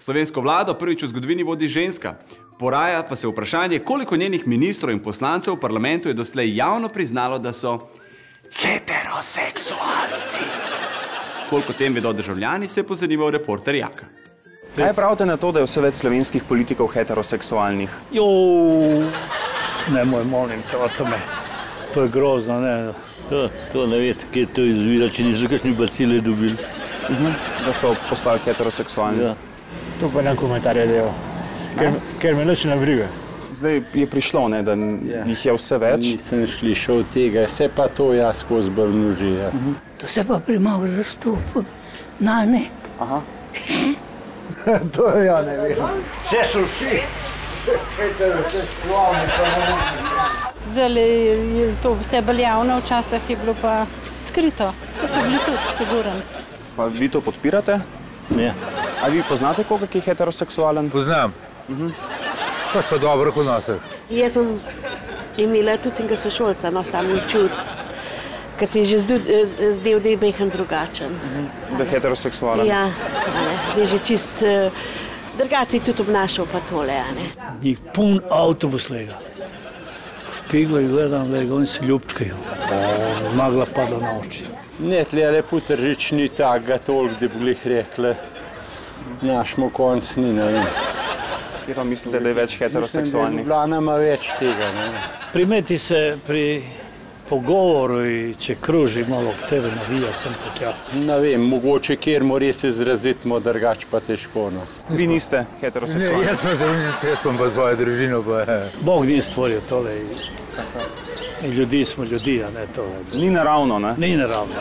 Slovensko vlado prvič v zgodovini vodi ženska. Poraja pa se vprašanje, koliko njenih ministrov in poslancev v parlamentu je doslej javno priznalo, da so heteroseksualci. Koliko tem vedo državljani, se je pozanimal reporter Jaka. Kaj pravite na to, da je vse več slovenskih politikov heteroseksualnih? Ne moj, molim te o tome. To je grozno, ne? To ne veste, kje to izvira, če niso kakšni bacile dobili. Da so postali heteroseksualni. Ja. To pa ne komentarje delal, ker me nič ne briga. Zdaj je prišlo, ne, da jih je vse več. Nisem slišal tega, se pa to jaz skozi bolj množi. To se pa premalo zastopa. Ne. Aha. To ja ne vem. Vse so vsi heteroseksualni. Zdaj je to vse bolj javno, včasih je bilo pa skrito. Vse so bili tudi, siguren. Pa vi to podpirate? Ne. A vi poznate koga, ki je heteroseksualen? Poznam. Pa so dobro odnose. Jaz sem imela tudi enega sošolca, samo čut, ki se je že zdel, da je mehen drugačen. Da je heteroseksualen? Ja, je že čist drugače tudi obnašal pa tole, Njih pun avtobus lega. V špiglu gledam, lega, oni se ljubčkajo. Magla pada na oči. Ne, tle Putržič ni takega toliko, da bi glih rekli. Našmo konc ni, ne vem. Kje pa mislite, da je več heteroseksualnih? Ljubljana ima več tega, ne. Primeti se pri pogovoru, če kruži malo k tebe navija sem pa tja. Ne vem, mogoče kjer mu res izrazitimo, drugače pa težko, no. Vi niste heteroseksualni? Ne, jaz sem pa svojo družino. Bog ni stvoril tole. In ljudi smo ljudi, a ne tole. Ni naravno, ne? Ni naravno.